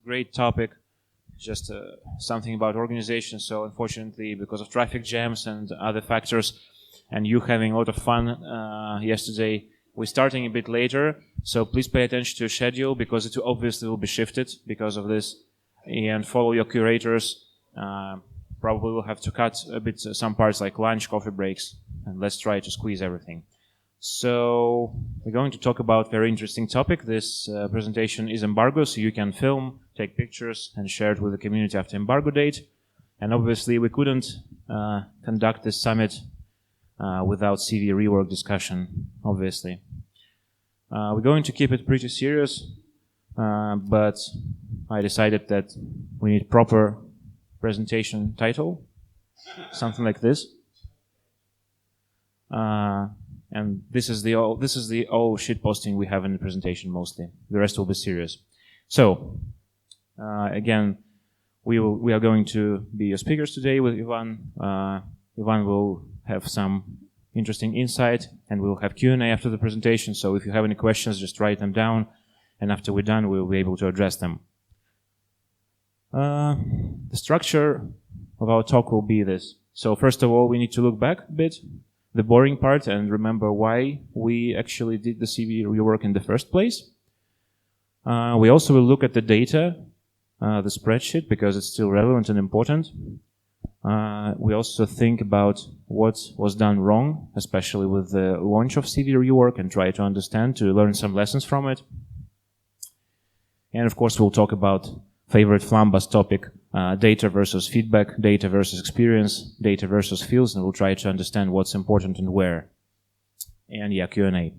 great topic, just something about organization. So unfortunately, because of traffic jams and other factors, and you having a lot of fun yesterday, we're starting a bit later. So please pay attention to your schedule because it obviously will be shifted because of this, and follow your curators. Probably we'll have to cut a bit some parts like lunch, coffee breaks, and let's try to squeeze everything. So we're going to talk about a very interesting topic. This presentation is embargo, so you can film, take pictures, and share it with the community after embargo date. And obviously we couldn't conduct this summit without CV Rework discussion, obviously. We're going to keep it pretty serious, but I decided that we need proper presentation title, something like this. And this is the all shit posting we have in the presentation mostly. The rest will be serious. So again, we are going to be your speakers today with Ivan. Ivan will have some interesting insight, and we'll have Q&A after the presentation. So if you have any questions, just write them down, and after we're done, we'll be able to address them. The structure of our talk will be this. So first of all, we need to look back a bit, the boring part, and remember why we actually did the CV rework in the first place. We also will look at the data, the spreadsheet, because it's still relevant and important. We also think about what was done wrong, especially with the launch of CV Rework, and try to understand, to learn some lessons from it. And of course, we'll talk about favorite Flambus topic, data versus feedback, data versus experience, data versus fields, and we'll try to understand what's important and where. And yeah, Q&A.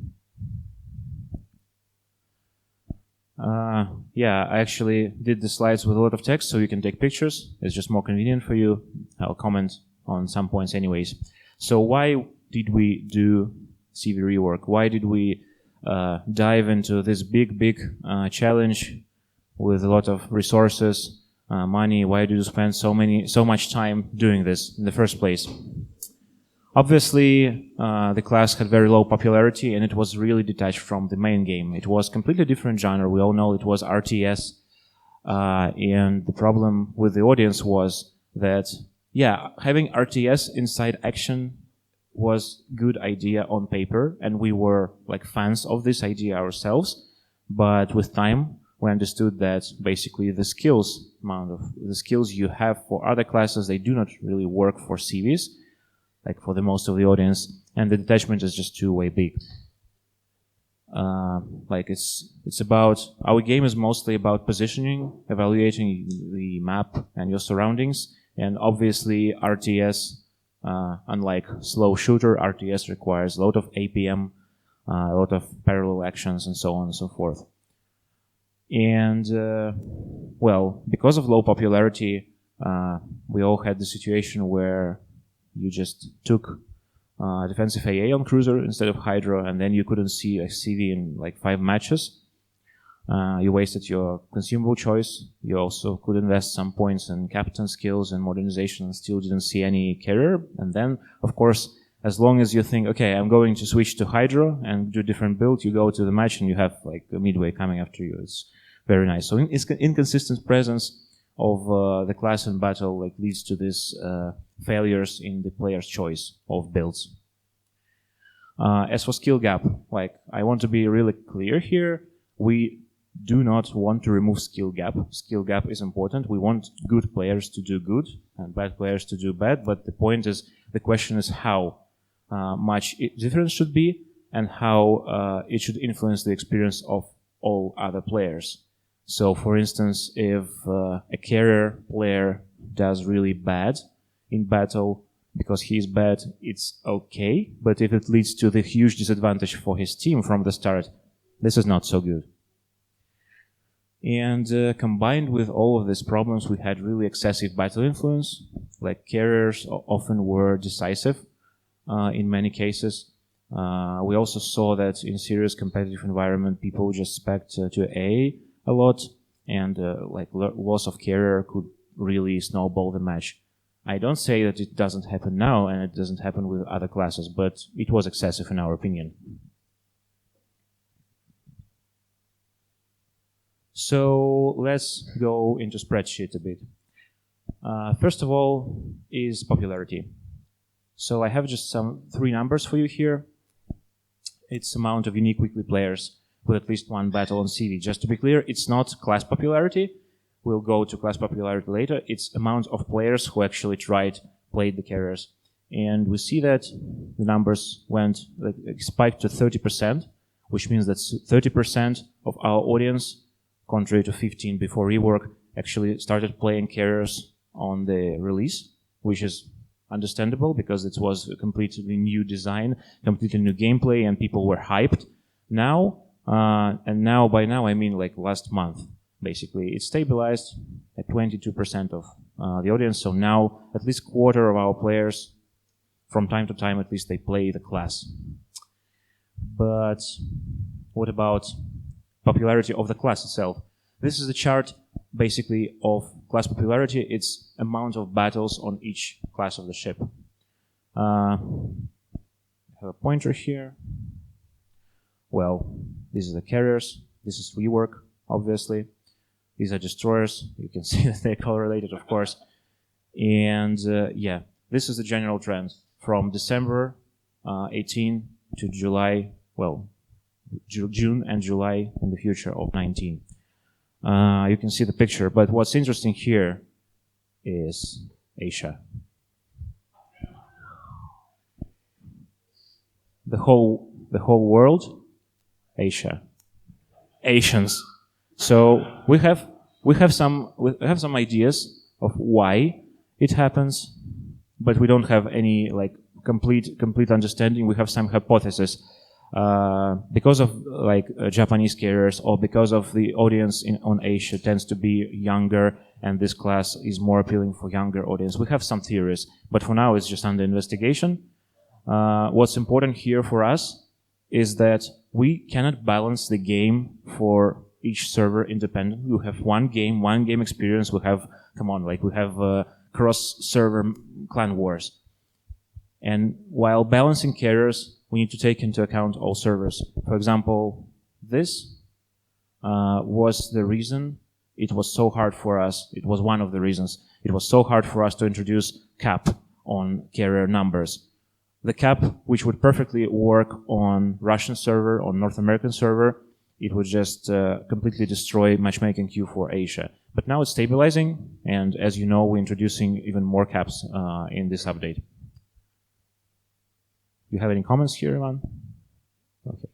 Yeah, I actually did the slides with a lot of text, so you can take pictures. It's just more convenient for you. I'll comment on some points anyways. So why did we do CV Rework? Why did we dive into this big challenge with a lot of resources, money? Why do you spend so much time doing this in the first place? Obviously, the class had very low popularity, and it was really detached from the main game. It was completely different genre. We all know it was RTS, and the problem with the audience was that, yeah, having RTS inside action was good idea on paper, and we were like fans of this idea ourselves. But with time, we understood that basically the skills you have for other classes, they do not really work for CVs, like for the most of the audience, and the detachment is just too way big. Like it's about, our game is mostly about positioning, evaluating the map and your surroundings, and obviously RTS, unlike slow shooter, RTS requires a lot of APM, a lot of parallel actions, and so on and so forth. And well, because of low popularity, we all had the situation where you just took defensive AA on cruiser instead of Hydra, and then you couldn't see a CV in like 5 matches. You wasted your consumable choice. You also could invest some points in captain skills and modernization and still didn't see any carrier. And then, of course, as long as you think, okay, I'm going to switch to Hydra and do different build, you go to the match and you have like a midway coming after you. It's very nice. So inconsistent presence of the class in battle like leads to this failures in the player's choice of builds. As for skill gap, like I want to be really clear here, we do not want to remove skill gap. Skill gap is important. We want good players to do good and bad players to do bad, but the question is how much difference should be and how it should influence the experience of all other players. So, for instance, if a carrier player does really bad in battle because he's bad, it's okay. But if it leads to the huge disadvantage for his team from the start, this is not so good. And combined with all of these problems, we had really excessive battle influence. Like carriers often were decisive in many cases. We also saw that in serious competitive environment, people just spec to A a lot, and like loss of carrier could really snowball the match. I don't say that it doesn't happen now and it doesn't happen with other classes, but it was excessive in our opinion. So let's go into spreadsheet a bit. First of all is popularity. So I have just some 3 numbers for you here. It's amount of unique weekly players with at least 1 battle on CV. Just to be clear, it's not class popularity. We'll go to class popularity later. It's amount of players who actually played the carriers. And we see that the numbers spiked to 30%, which means that 30% of our audience, contrary to 15 before rework, actually started playing carriers on the release, which is understandable because it was a completely new design, completely new gameplay, and people were hyped. Now, by now I mean like last month, basically, it stabilized at 22% of the audience. So now at least quarter of our players, from time to time at least, they play the class. But what about popularity of the class itself? This is a chart basically of class popularity. It's amount of battles on each class of the ship. I have a pointer here. Well, these are the carriers. This is rework, obviously. These are destroyers. You can see that they're correlated, of course. And yeah, this is the general trend from December 18 to July, well, June and July in the future of 19. You can see the picture, but what's interesting here is Asia. The whole world, Asia, Asians. So we have some ideas of why it happens, but we don't have any like complete understanding. We have some hypotheses. Because of Japanese carriers, or because of the audience on Asia tends to be younger, and this class is more appealing for younger audience. We have some theories, but for now it's just under investigation. What's important here for us is that we cannot balance the game for each server independently. We have one game experience. We have cross-server clan wars, and while balancing carriers, we need to take into account all servers. For example, this was the reason it was so hard for us. It was one of the reasons it was so hard for us to introduce cap on carrier numbers. The cap, which would perfectly work on Russian server, on North American server, it would just completely destroy matchmaking queue for Asia. But now it's stabilizing, and as you know, we're introducing even more caps in this update. You have any comments here, Ivan? Okay.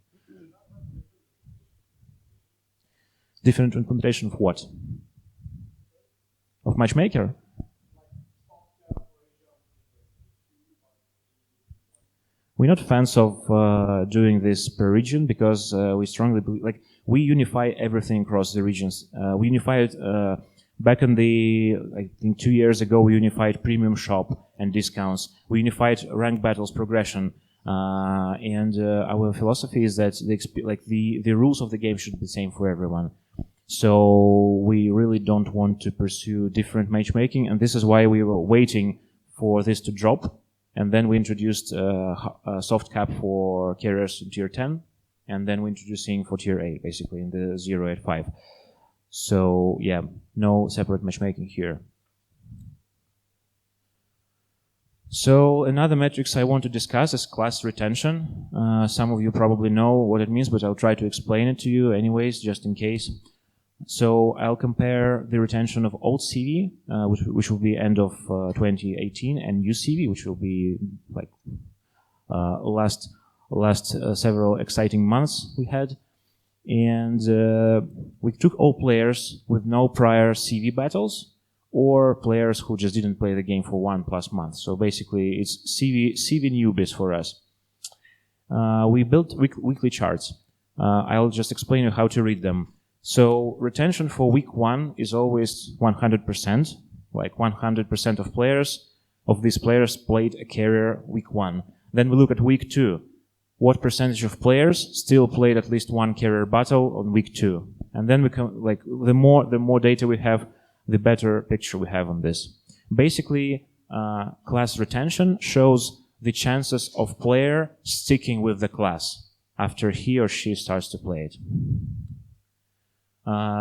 Different implementation of what? Of matchmaker? We're not fans of doing this per region because we strongly believe, we unify everything across the regions. We unified back in I think 2 years ago, we unified premium shop and discounts. We unified rank battles progression. And our philosophy is that the rules of the game should be the same for everyone. So we really don't want to pursue different matchmaking, and this is why we were waiting for this to drop. And then we introduced a soft cap for carriers in tier 10, and then we're introducing for tier A, basically in the 0 at 5. So yeah, no separate matchmaking here. So another metrics I want to discuss is class retention. Some of you probably know what it means, but I'll try to explain it to you anyways, just in case. So I'll compare the retention of old CV, which will be end of 2018, and new CV, which will be last several exciting months we had. And we took all players with no prior CV battles, or players who just didn't play the game for 1+ month. So basically, it's CV newbies for us. We built weekly charts. I'll just explain you how to read them. So retention for week 1 is always 100%. Like 100% of these players played a carrier week 1. Then we look at week 2. What percentage of players still played at least one carrier battle on week 2? And then we can, the more data we have, the better picture we have on this. Basically, class retention shows the chances of player sticking with the class after he or she starts to play it.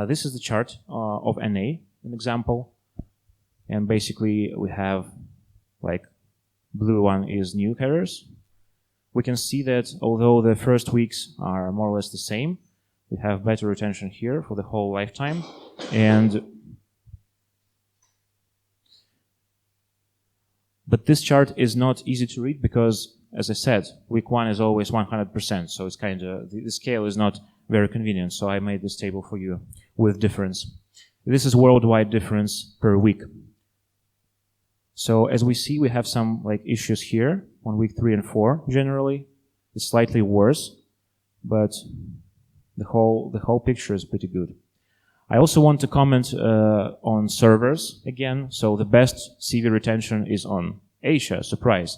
This is the chart of NA, an example. And basically we have like blue one is new carriers. We can see that although the first weeks are more or less the same, we have better retention here for the whole lifetime. But this chart is not easy to read because, as I said, week 1 is always 100%. So it's kind of, the scale is not very convenient. So I made this table for you with difference. This is worldwide difference per week. So as we see, we have some like issues here on week 3 and 4. Generally, it's slightly worse, but the whole picture is pretty good. I also want to comment on servers again. So the best CV retention is on Asia, surprise,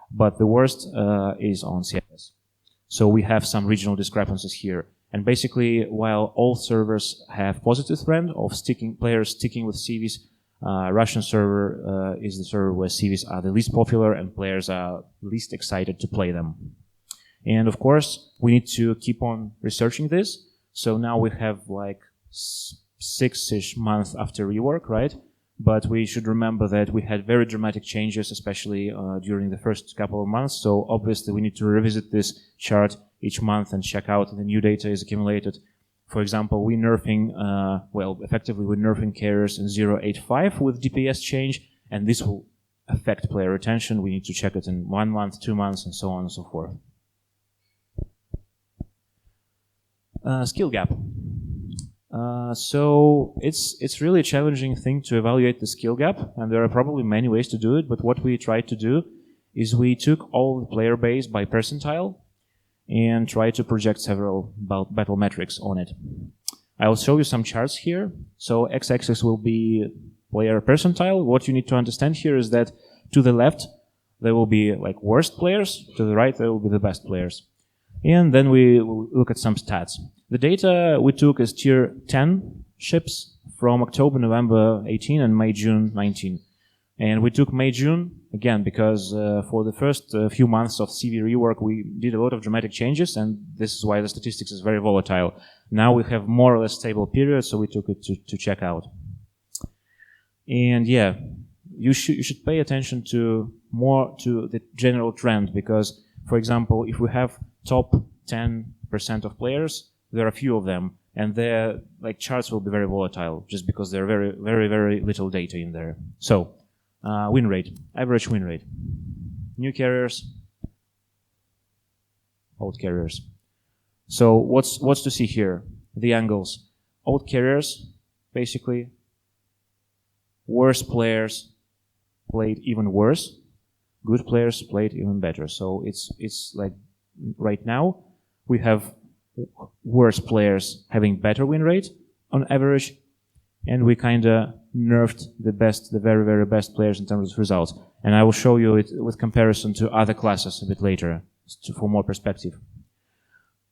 but the worst is on CIS. So we have some regional discrepancies here. And basically, while all servers have positive trend of players sticking with CVs, Russian server is the server where CVs are the least popular and players are least excited to play them. And of course, we need to keep on researching this. So now we have like 6-ish months after rework, right? But we should remember that we had very dramatic changes, especially during the first couple of months. So obviously we need to revisit this chart each month and check out the new data is accumulated. For example, we're nerfing, effectively we're nerfing carriers in 0.85 with DPS change, and this will affect player retention. We need to check it in 1 month, 2 months, and so on and so forth. Skill gap. So it's really a challenging thing to evaluate the skill gap, and there are probably many ways to do it, but what we tried to do is we took all the player base by percentile and tried to project several battle metrics on it. I will show you some charts here. So x-axis will be player percentile. What you need to understand here is that to the left there will be like worst players, to the right there will be the best players. And then we will look at some stats. The data we took is tier 10 ships from October, November 18 and May, June 19. And we took May, June, again, because for the first few months of CV Rework, we did a lot of dramatic changes, and this is why the statistics is very volatile. Now we have more or less stable periods, so we took it to check out. And yeah, you should pay attention to the general trend, because, for example, if we have top 10% of players, there are few of them, and their like charts will be very volatile, just because there are very, very, very little data in there. So, win rate, average win rate. New carriers, old carriers. So what's to see here? The angles. Old carriers, basically, worse players played even worse. Good players played even better. So it's like right now we have worse players having better win rate on average, and we kind of nerfed the very, very best players in terms of results. And I will show you it with comparison to other classes a bit later for more perspective.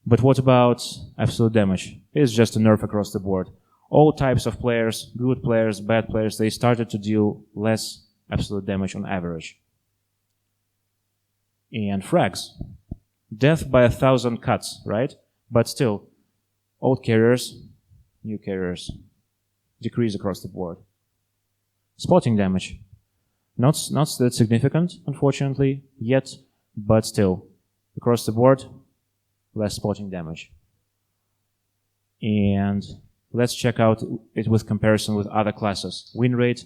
But what about absolute damage? It's just a nerf across the board. All types of players, good players, bad players, they started to deal less absolute damage on average. And frags. Death by 1,000 cuts, right? But still, old carriers, new carriers, decrease across the board. Spotting damage. Not that significant, unfortunately, yet, but still, across the board, less spotting damage. And let's check out it with comparison with other classes. Win rate,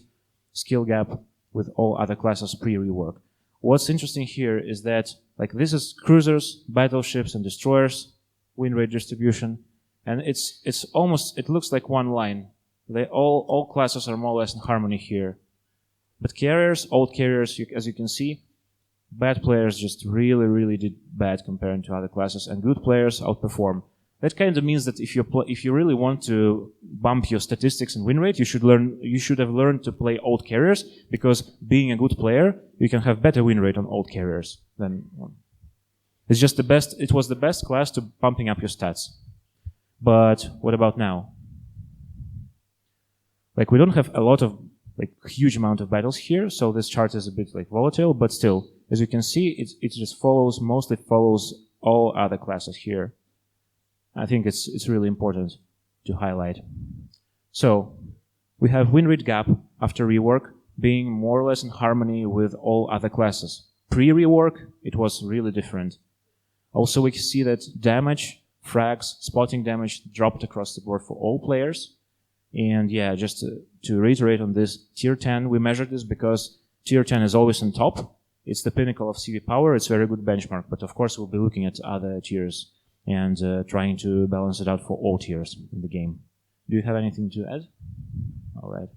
skill gap with all other classes pre-rework. What's interesting here is that, like, this is cruisers, battleships, and destroyers, win rate distribution, and it's almost, it looks like one line. They all classes are more or less in harmony here. But carriers, old carriers, as you can see, bad players just really, really did bad compared to other classes, and good players outperform. That kind of means that if you really want to bump your statistics and win rate, you should have learned to play old carriers, because being a good player, you can have better win rate on old carriers than one. It's just the best. It was the best class to pumping up your stats. But what about now? Like, we don't have a lot of, like, huge amount of battles here, so this chart is a bit like volatile, but still, as you can see, it just mostly follows all other classes here. I think it's really important. to highlight. So, we have win rate gap after rework being more or less in harmony with all other classes. Pre-rework, it was really different. Also, we can see that damage, frags, spotting damage dropped across the board for all players. And yeah, just to reiterate on this, tier 10, we measured this because tier 10 is always on top. It's the pinnacle of CV power. It's a very good benchmark. But of course, we'll be looking at other tiers and trying to balance it out for all tiers in the game. Do you have anything to add? All right.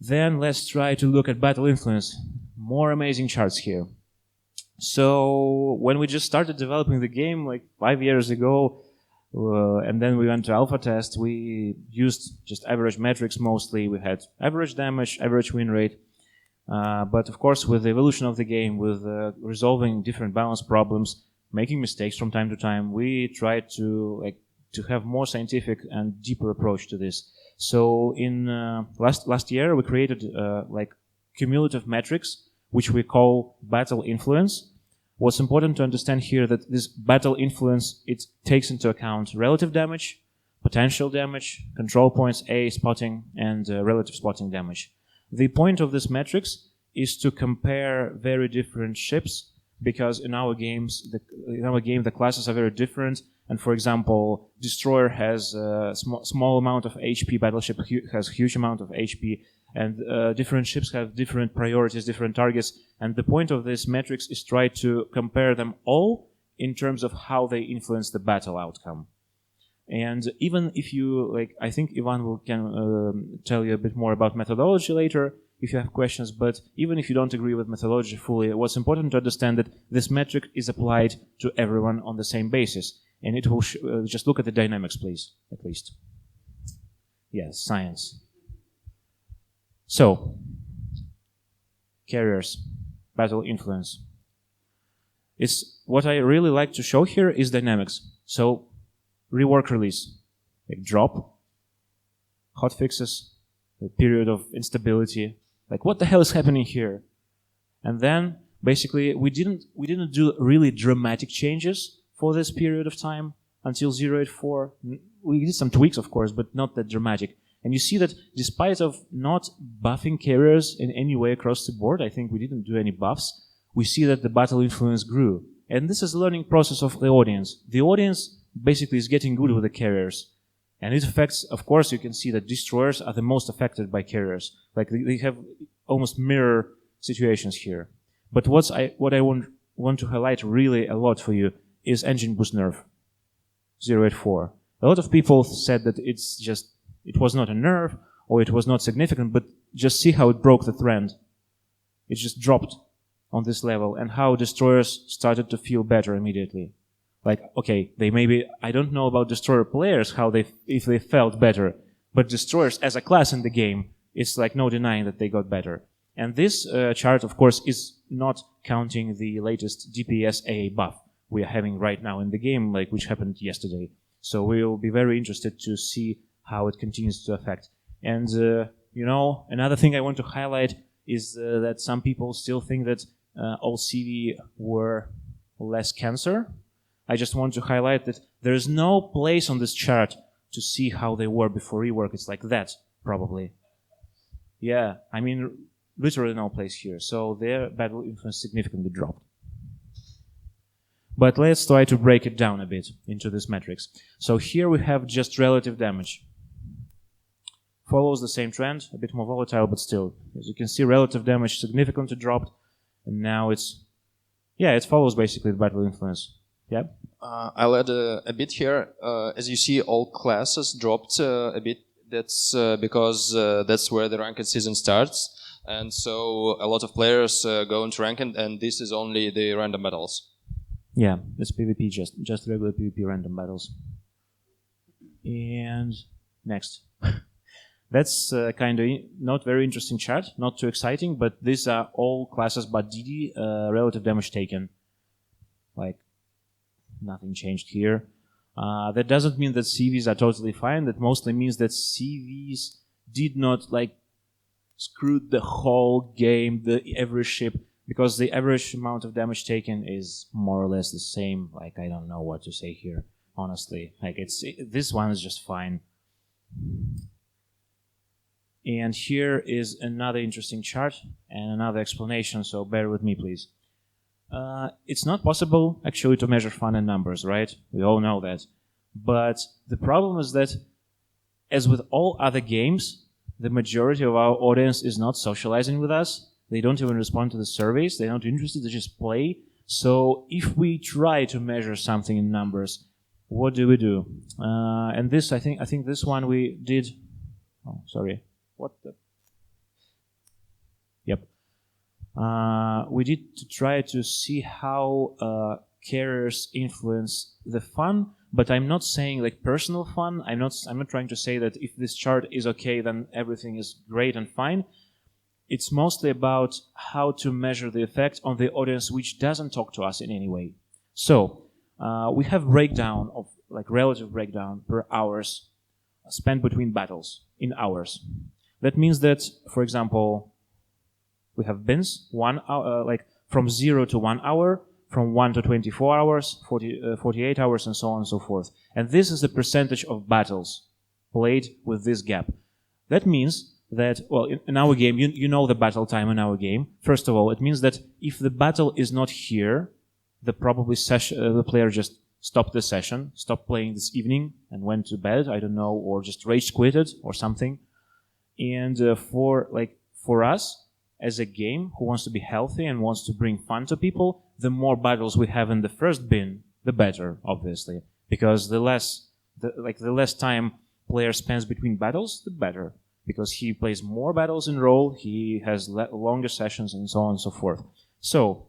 Then let's try to look at battle influence. More amazing charts here. So when we just started developing the game like 5 years ago, and then we went to alpha test, we used just average metrics mostly. We had average damage, average win rate. But of course, with the evolution of the game, with resolving different balance problems, making mistakes from time to time, we tried to have more scientific and deeper approach to this. So in last year, we created cumulative metrics, which we call battle influence. What's important to understand here that this battle influence, it takes into account relative damage, potential damage, control points, A, spotting, and relative spotting damage. The point of this metrics is to compare very different ships, because in our game the classes are very different. And for example, destroyer has a small amount of HP, battleship has huge amount of HP, and different ships have different priorities, different targets. And the point of this metrics is try to compare them all in terms of how they influence the battle outcome. And even if you, I think Ivan can tell you a bit more about methodology later if you have questions, but even if you don't agree with methodology fully, what's important to understand that this metric is applied to everyone on the same basis. And it will just look at the dynamics, please, at least. Yes, science. So, carriers, battle influence. It's what I really like to show here is dynamics. So, rework release, drop, hotfixes, a period of instability. What the hell is happening here? And then basically we didn't do really dramatic changes for this period of time until 0.84. We did some tweaks, of course, but not that dramatic. And you see that despite of not buffing carriers in any way across the board, I think we didn't do any buffs, we see that the battle influence grew. And this is a learning process of the audience. The audience basically is getting good with the carriers. And it affects, of course, you can see that destroyers are the most affected by carriers. They have almost mirror situations here. But what I want to highlight really a lot for you is engine boost nerf, 0.84. A lot of people said that it was not a nerf or it was not significant, but just see how it broke the trend. It just dropped on this level, and how destroyers started to feel better immediately. Okay, they maybe, I don't know about destroyer players, if they felt better, but destroyers as a class in the game, it's no denying that they got better. And this chart, of course, is not counting the latest DPS AA buff we are having right now in the game, which happened yesterday. So we will be very interested to see how it continues to affect. And, another thing I want to highlight is that some people still think that all CV were less cancer. I just want to highlight that there is no place on this chart to see how they were before rework. It's like that, probably. Yeah, I mean, literally no place here. So their battle influence significantly dropped. But let's try to break it down a bit into these metrics. So here we have just relative damage. Follows the same trend, a bit more volatile, but still. As you can see, relative damage significantly dropped. And now it follows basically the battle influence. Yeah. I'll add a bit here. As you see, all classes dropped a bit. That's because that's where the ranked season starts, and so a lot of players go into ranked, and this is only the random battles. Yeah, it's PvP, just regular PvP random battles. And next. That's kind of not very interesting chart, not too exciting, but these are all classes but DD relative damage taken. Nothing changed here. That doesn't mean that CVs are totally fine. That mostly means that CVs did not screwed the whole game, every ship, because the average amount of damage taken is more or less the same. I don't know what to say here. honestly. Like this one is just fine. And here is another interesting chart and another explanation, so bear with me, please. It's not possible, actually, to measure fun in numbers, right? We all know that. But the problem is that, as with all other games, the majority of our audience is not socializing with us. They don't even respond to the surveys. They're not interested. They just play. So if we try to measure something in numbers, what do we do? And this, I think this one we did. Oh, sorry. What the? Yep. We did to try to see how carriers influence the fun, but I'm not saying like personal fun. I'm not trying to say that if this chart is okay, then everything is great and fine. It's mostly about how to measure the effect on the audience which doesn't talk to us in any way. So we have breakdown of like relative breakdown per hours spent between battles in hours. That means that, for example, we have bins 1 hour, like from 0 to 1 hour, from 1 to 24 hours, 48 hours, and so on and so forth. And this is the percentage of battles played with this gap. That means that, well, in our game, you know the battle time in our game. First of all, it means that if the battle is not here, the player just stopped the session, stopped playing this evening, and went to bed, I don't know, or just rage quitted or something. And for us, as a game who wants to be healthy and wants to bring fun to people, the more battles we have in the first bin, the better, obviously. Because the less time player spends between battles, the better. Because he plays more battles in row, he has longer sessions, and so on and so forth. So,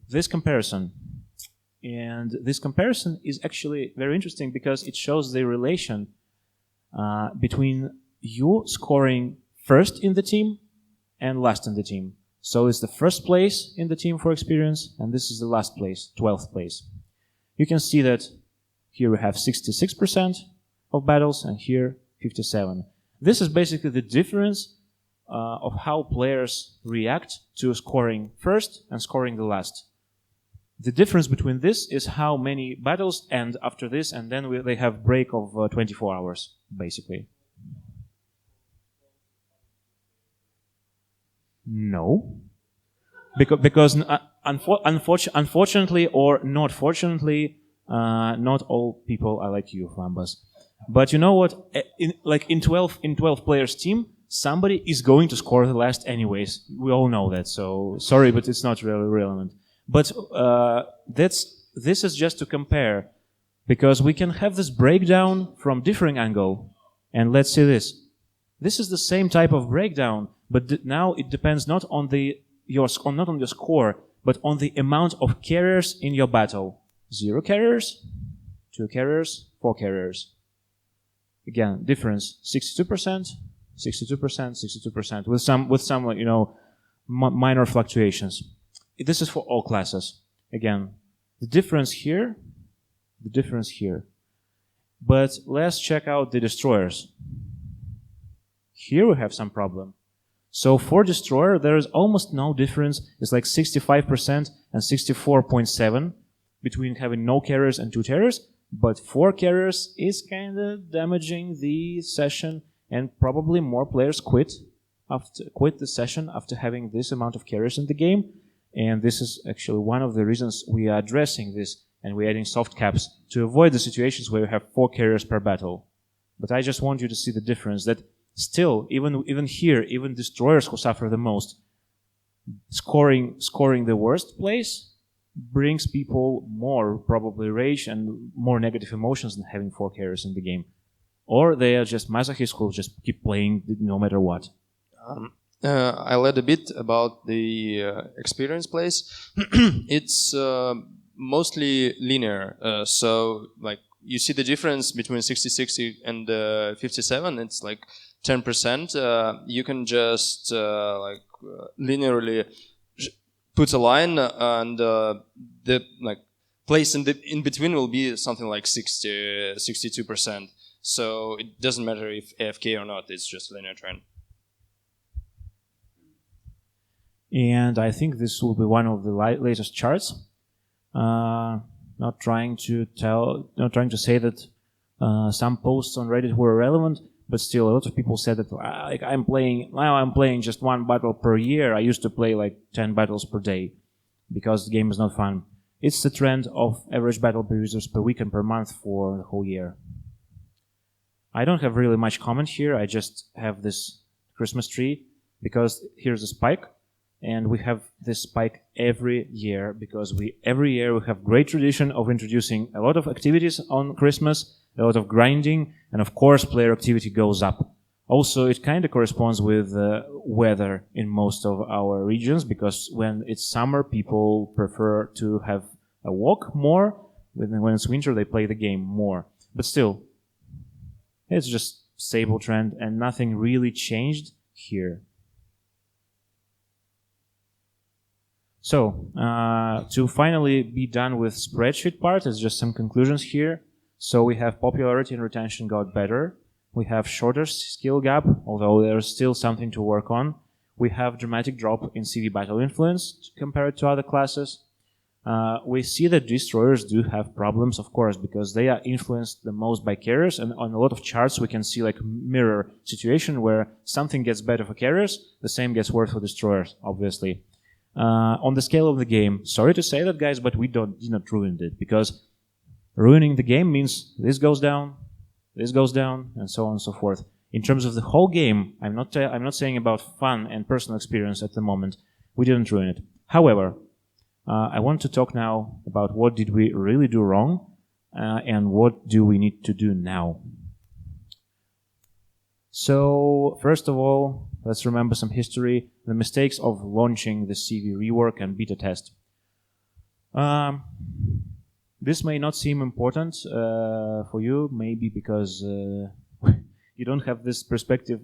this comparison is actually very interesting because it shows the relation between you scoring first in the team and last in the team. So it's the first place in the team for experience, and this is the last place, 12th place. You can see that here we have 66% of battles, and here 57%. This is basically the difference of how players react to scoring first and scoring the last. The difference between this is how many battles end after this, and then they have break of 24 hours, basically. No. Because unfortunately or not fortunately, not all people are like you, Flambas. But you know what? In 12 players team, somebody is going to score the last anyways. We all know that. So sorry, but it's not really relevant. But this is just to compare, because we can have this breakdown from different angle. And let's see this. This is the same type of breakdown, but now it depends not on your score, but on the amount of carriers in your battle. 0 carriers, 2 carriers, 4 carriers. Again, difference 62%, 62%, 62%, with some minor fluctuations. This is for all classes. Again, the difference here. But let's check out the destroyers. Here we have some problem. So for destroyer, there is almost no difference. It's like 65% and 64.7% between having no carriers and 2 carriers. But 4 carriers is kind of damaging the session, and probably more players quit the session after having this amount of carriers in the game. And this is actually one of the reasons we are addressing this, and we're adding soft caps to avoid the situations where you have 4 carriers per battle. But I just want you to see the difference, that still, even here, even destroyers who suffer the most, scoring the worst place brings people more probably rage and more negative emotions than having 4 carriers in the game. Or they are just masochists who just keep playing no matter what. I read a bit about the experience place. It's mostly linear. So like you see the difference between 66 and 57. It's like 10%. You can just linearly put a line, and the place in between will be something like 62%. So it doesn't matter if AFK or not. It's just a linear trend. And I think this will be one of the latest charts. Not trying to say that some posts on Reddit were irrelevant, but still a lot of people said that like I'm playing just one battle per year. I used to play like 10 battles per day because the game is not fun. It's the trend of average battle per users per week and per month for the whole year. I don't have really much comment here. I just have this Christmas tree because here's a spike, and we have this spike every year because every year we have great tradition of introducing a lot of activities on Christmas, a lot of grinding, and of course player activity goes up. Also, it kind of corresponds with weather in most of our regions because when it's summer, people prefer to have a walk more. When it's winter, they play the game more. But still, it's just stable trend and nothing really changed here. So, to finally be done with spreadsheet part, it's just some conclusions here. So we have popularity and retention got better. We have shorter skill gap, although there's still something to work on. We have dramatic drop in CV battle influence compared to other classes. We see that destroyers do have problems, of course, because they are influenced the most by carriers, and on a lot of charts we can see like mirror situation where something gets better for carriers, the same gets worse for destroyers, obviously. On the scale of the game, sorry to say that, guys, but we did not ruin it, because ruining the game means this goes down, and so on and so forth. In terms of the whole game, I'm not saying about fun and personal experience at the moment. We didn't ruin it. However, I want to talk now about what did we really do wrong, and what do we need to do now. So, first of all, let's remember some history, the mistakes of launching the CV Rework and beta test. This may not seem important for you, maybe because you don't have this perspective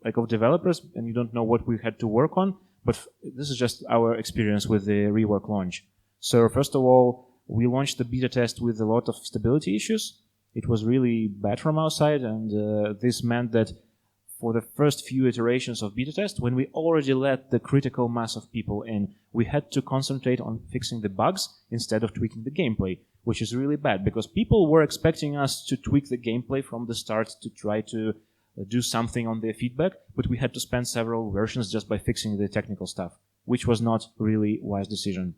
like of developers and you don't know what we had to work on, but this is just our experience with the Rework launch. So first of all, we launched the beta test with a lot of stability issues. It was really bad from our side, and this meant that for the first few iterations of beta test, when we already let the critical mass of people in, we had to concentrate on fixing the bugs instead of tweaking the gameplay, which is really bad because people were expecting us to tweak the gameplay from the start to try to do something on their feedback, but we had to spend several versions just by fixing the technical stuff, which was not really a wise decision.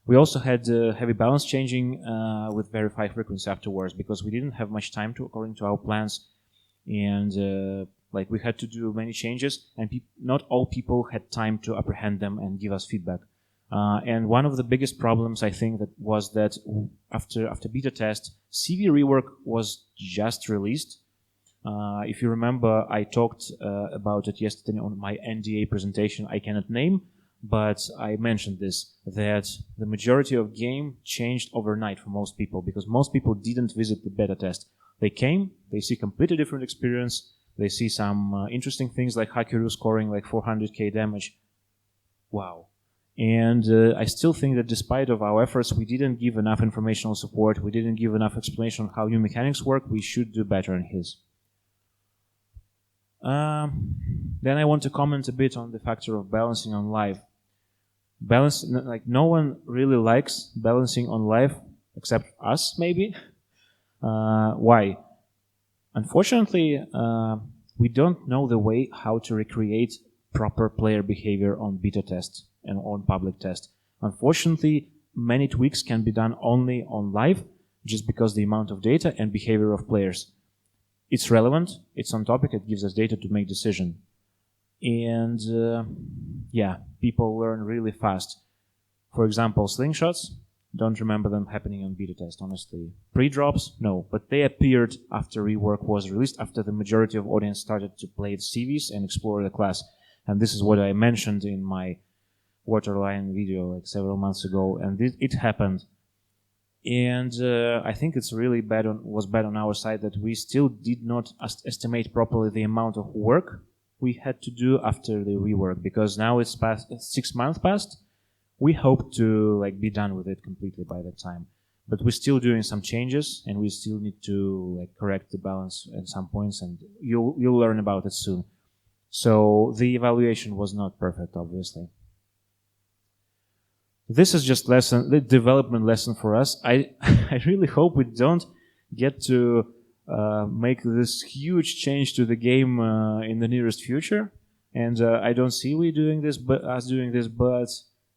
We also had heavy balance changing with very high frequency afterwards because we didn't have much time according to our plans, and we had to do many changes, and not all people had time to apprehend them and give us feedback. And one of the biggest problems, I think, was that after beta test, CV Rework was just released. If you remember, I talked about it yesterday on my NDA presentation. I cannot name, but I mentioned this, that the majority of game changed overnight for most people because most people didn't visit the beta test. They came, they see completely different experience. They see some interesting things like Hakiru scoring like 400k damage. Wow. And I still think that despite of our efforts, we didn't give enough informational support. We didn't give enough explanation on how new mechanics work. We should do better in his. Then I want to comment a bit on the factor of balancing on live. No one really likes balancing on live except us, maybe. Why? Unfortunately, we don't know the way how to recreate proper player behavior on beta test and on public test. Unfortunately, many tweaks can be done only on live just because the amount of data and behavior of players. It's relevant, it's on topic, it gives us data to make decision. And people learn really fast. For example, slingshots, don't remember them happening on beta test, honestly. Pre-drops, no, but they appeared after Rework was released, after the majority of audience started to play the CVs and explore the class. And this is what I mentioned in my Waterline video like several months ago, and it happened. And I think it's really was bad on our side that we still did not estimate properly the amount of work we had to do after the rework, because now it's 6 months past. We hope to be done with it completely by that time, but we're still doing some changes, and we still need to correct the balance at some points, and you'll learn about it soon. So the evaluation was not perfect, obviously. this is just the development lesson for us. I really hope we don't get to make this huge change to the game in the nearest future. And I don't see us doing this, but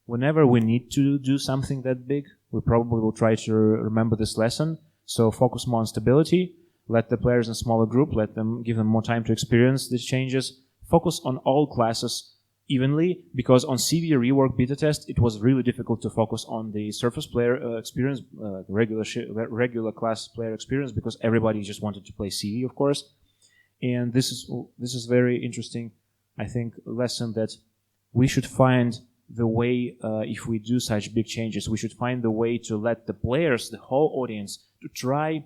whenever we need to do something that big, we probably will try to remember this lesson. So focus more on stability, let the players in a smaller group, give them more time to experience these changes, focus on all classes evenly, because on CV Rework beta test, it was really difficult to focus on the surface player experience, regular class player experience, because everybody just wanted to play CV, of course. And this is very interesting, I think, lesson that we should find the way, if we do such big changes, we should find the way to let the players, the whole audience, to try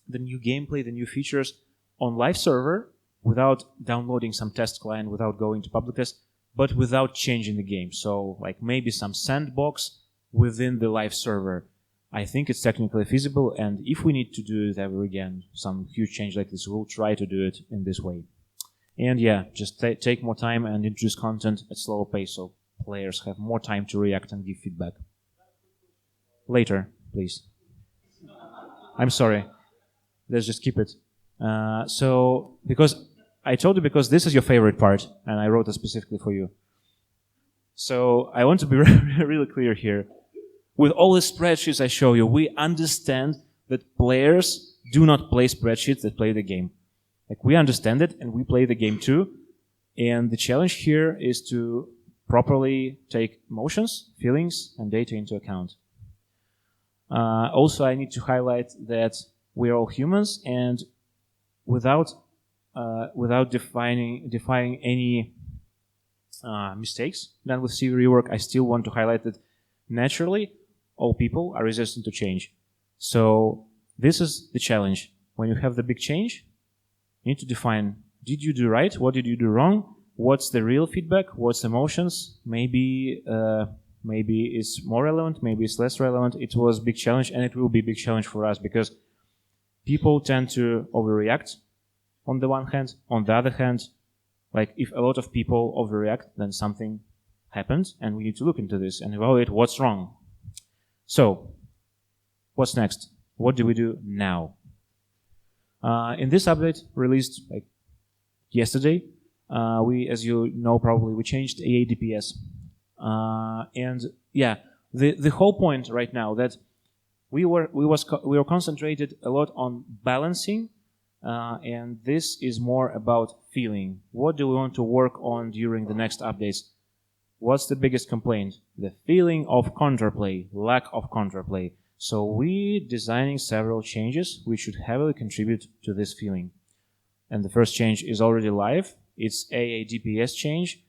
the new gameplay, the new features on live server without downloading some test client, without going to public test, but without changing the game. So like maybe some sandbox within the live server. I think it's technically feasible, and if we need to do it ever again, some huge change like this, we'll try to do it in this way. And yeah, just take more time and introduce content at slower pace so players have more time to react and give feedback. Later, please. I'm sorry. Let's just keep it. So, because I told you, because this is your favorite part, and I wrote it specifically for you. So I want to be really clear here. With all the spreadsheets I show you, we understand that players do not play spreadsheets, that play the game. Like, we understand it, and we play the game too. And the challenge here is to properly take emotions, feelings, and data into account. Also, I need to highlight that we're all humans, and without defining any mistakes done with CV Rework, I still want to highlight that naturally all people are resistant to change. So this is the challenge. When you have the big change, you need to define, did you do right? What did you do wrong? What's the real feedback? What's emotions? Maybe it's more relevant, maybe it's less relevant. It was a big challenge, and it will be a big challenge for us, because people tend to overreact on the one hand. On the other hand, like, if a lot of people overreact, then something happens, and we need to look into this and evaluate what's wrong. So, what's next? What do we do now? In this update released like yesterday, as you know, probably we changed AA DPS, and yeah, the whole point right now that we were concentrated a lot on balancing, and this is more about feeling. What do we want to work on during the next updates? What's the biggest complaint? The feeling of counterplay, lack of counterplay. So we're designing several changes which should heavily contribute to this feeling. And the first change is already live. It's AA DPS change.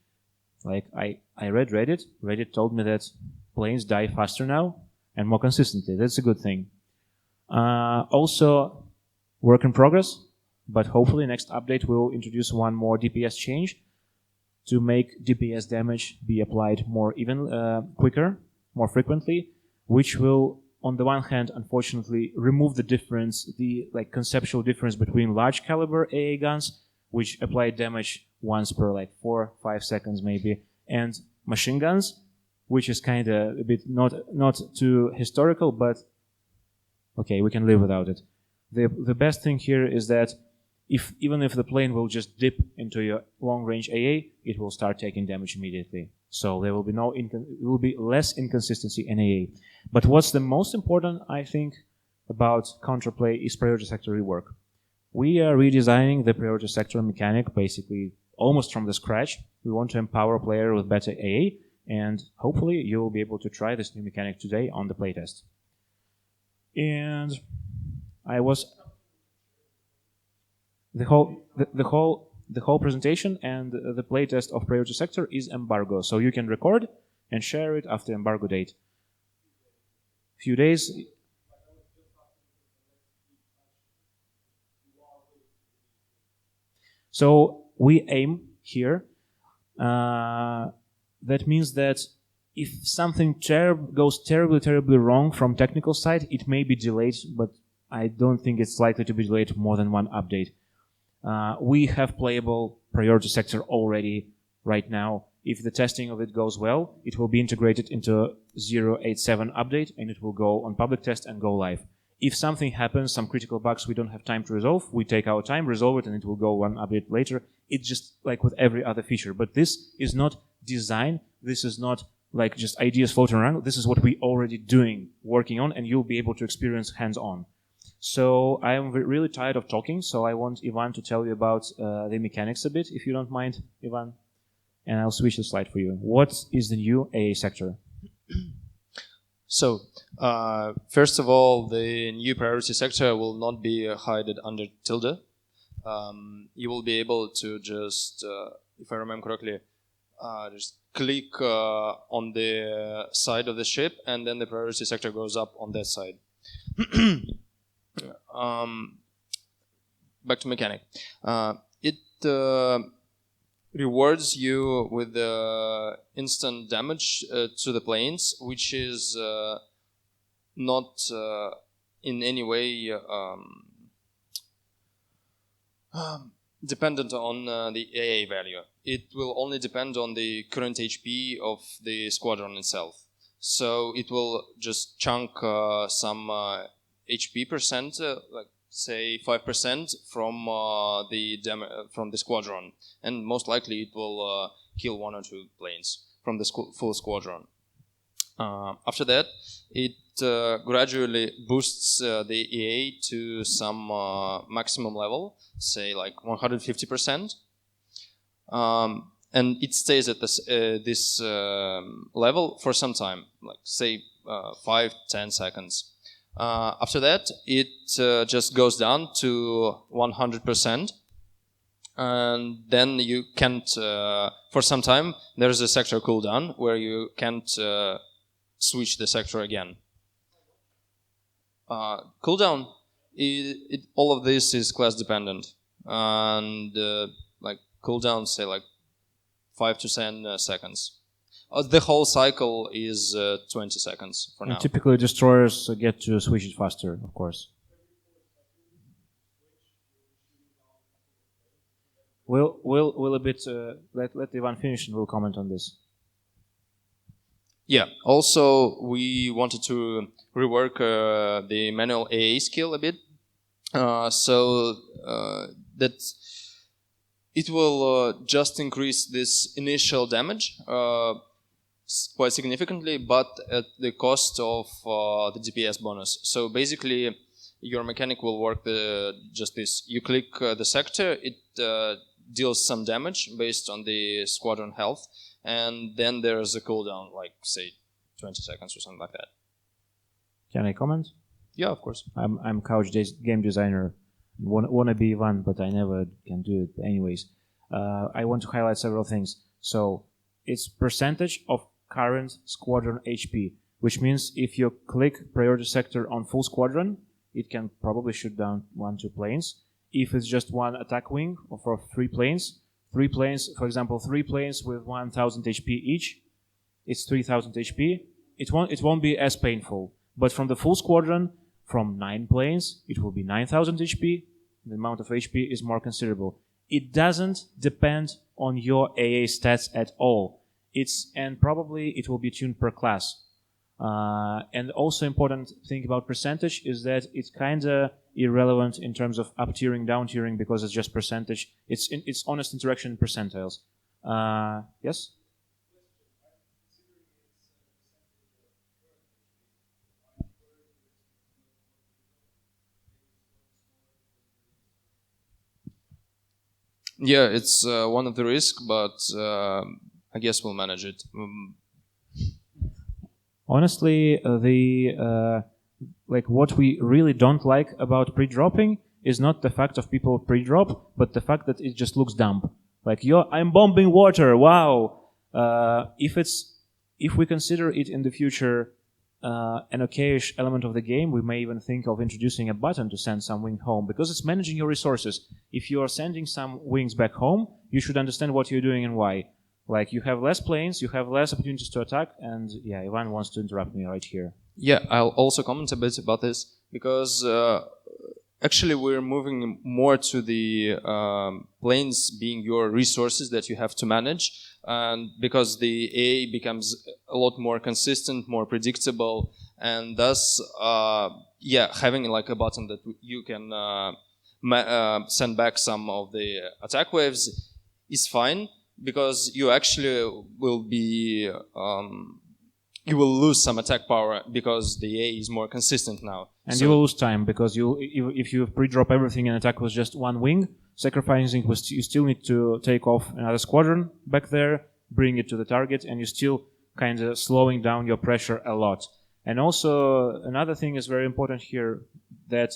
Like, I read Reddit. Reddit told me that planes die faster now and more consistently. That's a good thing. Also, work in progress, but hopefully next update will introduce one more DPS change to make DPS damage be applied more quicker, more frequently, which will, on the one hand, unfortunately, remove the difference, the conceptual difference between large caliber AA guns, which apply damage once per 4-5 seconds maybe, and machine guns, which is kind of a bit not too historical, but okay, we can live without it. The best thing here is that even if the plane will just dip into your long-range AA, it will start taking damage immediately. So there will be it will be less inconsistency in AA. But what's the most important, I think, about counterplay is priority sector rework. We are redesigning the priority sector mechanic basically almost from the scratch. We want to empower player with better AA, and hopefully you will be able to try this new mechanic today on the playtest. And the whole presentation and the playtest of priority sector is embargo, so you can record and share it after embargo date. Few days. So we aim here. That means that if something goes terribly wrong from technical side, it may be delayed, but I don't think it's likely to be delayed more than one update. We have playable priority sector already right now, If the testing of it goes well, it will be integrated into 0.87 update, and it will go on public test and go live. If something happens, some critical bugs we don't have time to resolve, we take our time, resolve it, and it will go one update later. It's just like with every other feature. But this is not design. This is not like just ideas floating around. This is what we already doing, working on, and you'll be able to experience hands-on. So I am really tired of talking, so I want Ivan to tell you about the mechanics a bit, if you don't mind, Ivan. And I'll switch the slide for you. What is the new AA sector? So, first of all, the new priority sector will not be hidden under tilde. You will be able to just, if I remember correctly, just click on the side of the ship, and then the priority sector goes up on that side. Back to mechanic. It rewards you with the instant damage to the planes, which is not in any way dependent on the AA value. It will only depend on the current HP of the squadron itself. So it will just chunk some HP percent, like say 5% from the squadron, and most likely it will kill 1 or 2 planes from the full squadron. After that, it gradually boosts the EA to some maximum level, say like 150%, and it stays at this level for some time, like say 5-10 seconds. After that, it just goes down to 100%, and then you can't, for some time, there's a sector cooldown where you can't switch the sector again. Cooldown, all of this is class dependent, and like cooldown, say like 5 to 10 seconds. The whole cycle is 20 seconds for now. And typically destroyers get to switch it faster, of course. We'll a bit let Ivan finish and we'll comment on this. Yeah. Also, we wanted to rework the manual AA skill a bit, so that it will just increase this initial damage quite significantly, but at the cost of the DPS bonus. So basically, your mechanic will work just this. You click the sector, it deals some damage based on the squadron health, and then there's a cooldown, like say 20 seconds or something like that. Can I comment? Yeah, of course. I'm couch game designer. Wanna be Ivan, but I never can do it. Anyways, I want to highlight several things. So it's percentage of current squadron HP, which means if you click priority sector on full squadron, it can probably shoot down 1-2 planes. If it's just one attack wing or for 3 planes, for example, 3 planes with 1000 HP each, it's 3000 HP. It won't be as painful. But from the full squadron, from 9 planes, it will be 9000 HP. The amount of HP is more considerable. It doesn't depend on your AA stats at all. And probably it will be tuned per class. And also important thing about percentage is that it's kind of irrelevant in terms of up tiering, down tiering, because it's just percentage. It's honest interaction in percentiles. Yes? Yeah, it's one of the risks, but I guess we'll manage it. Honestly, what we really don't like about pre-dropping is not the fact of people pre-drop, but the fact that it just looks dumb. Like, I'm bombing water, wow! If we consider it in the future an okayish element of the game, we may even think of introducing a button to send some wing home, because it's managing your resources. If you are sending some wings back home, you should understand what you're doing and why. Like, you have less planes, you have less opportunities to attack, and yeah, Ivan wants to interrupt me right here. Yeah, I'll also comment a bit about this, because actually we're moving more to the planes being your resources that you have to manage, and because the AA becomes a lot more consistent, more predictable, and thus having like a button that you can send back some of the attack waves is fine, because you actually will be you will lose some attack power because the A is more consistent now. And you will lose time, because if you pre-drop everything and attack was just one wing, sacrificing was you still need to take off another squadron back there, bring it to the target, and you're still kind of slowing down your pressure a lot. And also another thing is very important here, that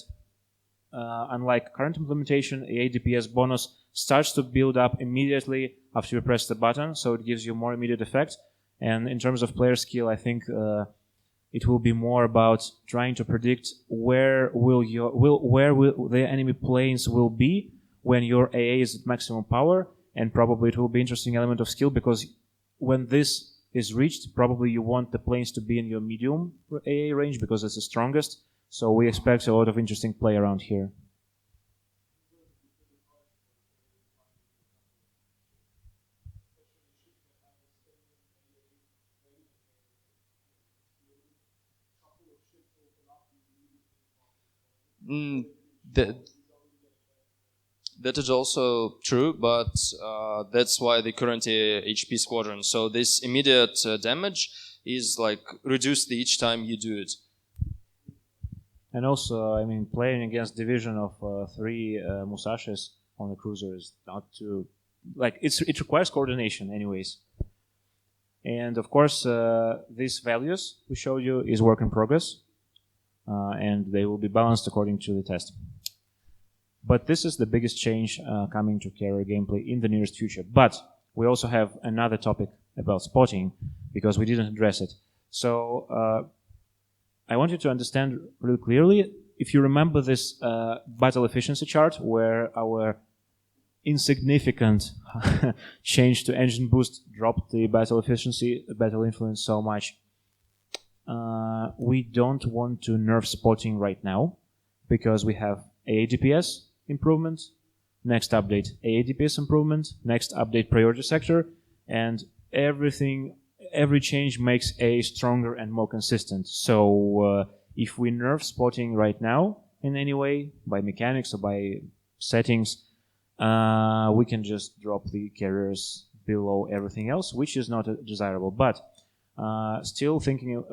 unlike current implementation, AA DPS bonus starts to build up immediately after you press the button, so it gives you more immediate effect. And in terms of player skill, I think it will be more about trying to predict where will the enemy planes will be when your AA is at maximum power, and probably it will be interesting element of skill, because when this is reached, probably you want the planes to be in your medium AA range because it's the strongest. So we expect a lot of interesting play around here. That is also true, but that's why the current HP squadron. So this immediate damage is like reduced each time you do it. And also, I mean, playing against division of 3 Musashis on the cruiser is not too... Like, it requires coordination anyways. And of course, these values we showed you is work in progress. And they will be balanced according to the test. But this is the biggest change coming to carrier gameplay in the nearest future. But we also have another topic about spotting, because we didn't address it. So I want you to understand really clearly, if you remember this battle efficiency chart, where our insignificant change to engine boost dropped the battle efficiency, battle influence so much. We don't want to nerf spotting right now, because we have AA DPS improvement, next update AA DPS improvement, next update priority sector, and every change makes A stronger and more consistent. So if we nerf spotting right now in any way, by mechanics or by settings, we can just drop the carriers below everything else, which is not desirable. But still thinking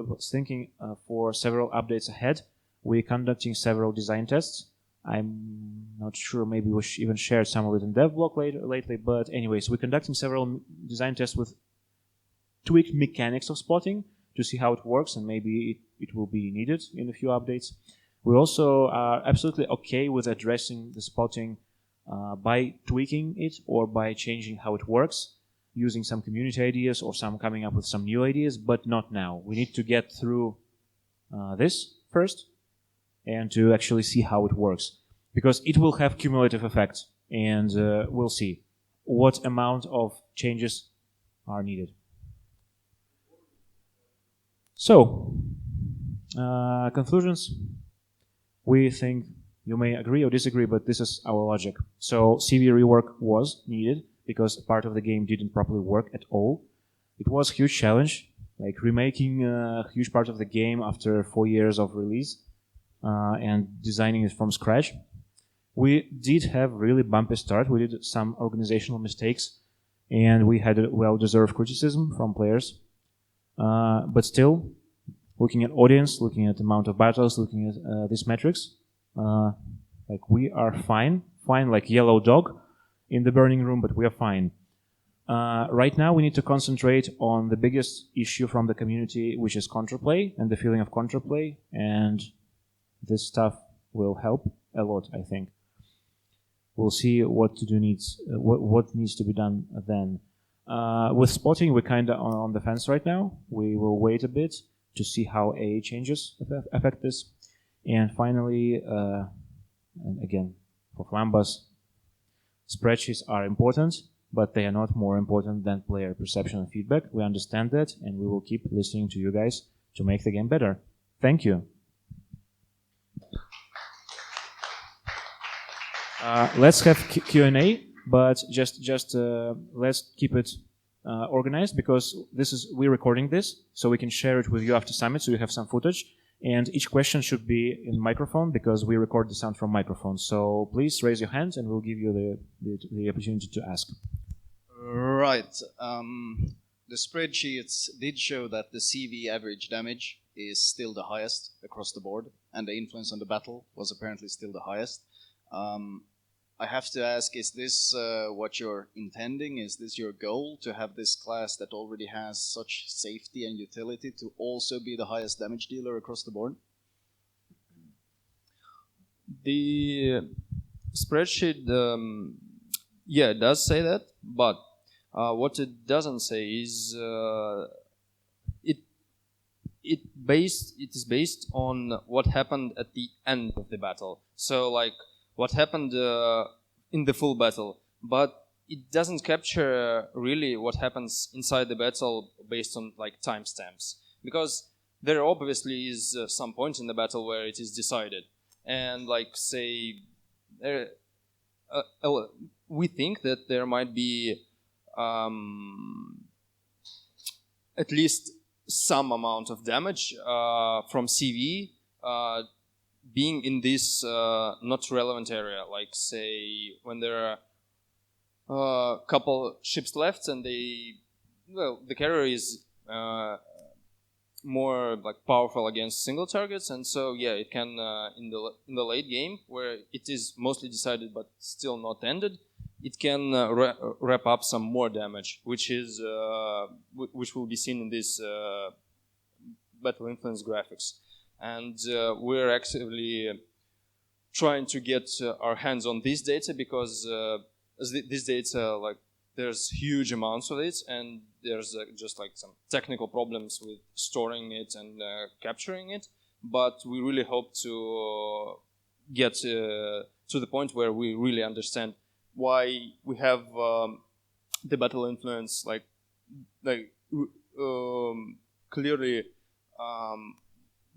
for several updates ahead, we're conducting several design tests. I'm not sure, maybe we even shared some of it in DevBlog lately, but anyways, we're conducting several design tests with tweaked mechanics of spotting to see how it works, and maybe it will be needed in a few updates. We also are absolutely okay with addressing the spotting by tweaking it or by changing how it works, using some community ideas or coming up with some new ideas, but not now. We need to get through this first and to actually see how it works, because it will have cumulative effects, and we'll see what amount of changes are needed. So, conclusions. We think you may agree or disagree, but this is our logic. So CV Rework was needed because part of the game didn't properly work at all. It was a huge challenge, like remaking a huge part of the game after 4 years of release and designing it from scratch. We did have really bumpy start. We did some organizational mistakes, and we had a well-deserved criticism from players. But still, looking at audience, looking at the amount of battles, looking at these metrics, like we are fine like yellow dog in the burning room, but we are fine. Right now we need to concentrate on the biggest issue from the community, which is counterplay and the feeling of counterplay, and this stuff will help a lot, I think. We'll see what to do what needs to be done then. With spotting, we're kind of on the fence right now. We will wait a bit to see how AA changes affect this. And finally, and again, for Flambus, spreadsheets are important, but they are not more important than player perception and feedback. We understand that, and we will keep listening to you guys to make the game better. Thank you. Let's have Q&A, but just let's keep it organized because we're recording this, so we can share it with you after summit, so you have some footage. And each question should be in microphone because we record the sound from microphones. So please raise your hand, and we'll give you the opportunity to ask. Right. The spreadsheets did show that the CV average damage is still the highest across the board, and the influence on the battle was apparently still the highest. I have to ask, is this what you're intending? Is this your goal, to have this class that already has such safety and utility to also be the highest damage dealer across the board? The spreadsheet, it does say that, but what it doesn't say is it is based on what happened at the end of the battle. So like what happened in the full battle, but it doesn't capture really what happens inside the battle based on like timestamps, because there obviously is some point in the battle where it is decided, and like say we think that there might be at least some amount of damage from CV being in this not relevant area, like say when there are a couple ships left and the carrier is more like powerful against single targets, and so it can in the late game where it is mostly decided but still not ended, it can wrap up some more damage, which will be seen in this battle influence graphics. And we're actively trying to get our hands on this data because this data, like, there's huge amounts of it, and there's just like some technical problems with storing it and capturing it. But we really hope to get to the point where we really understand why we have the battle influence clearly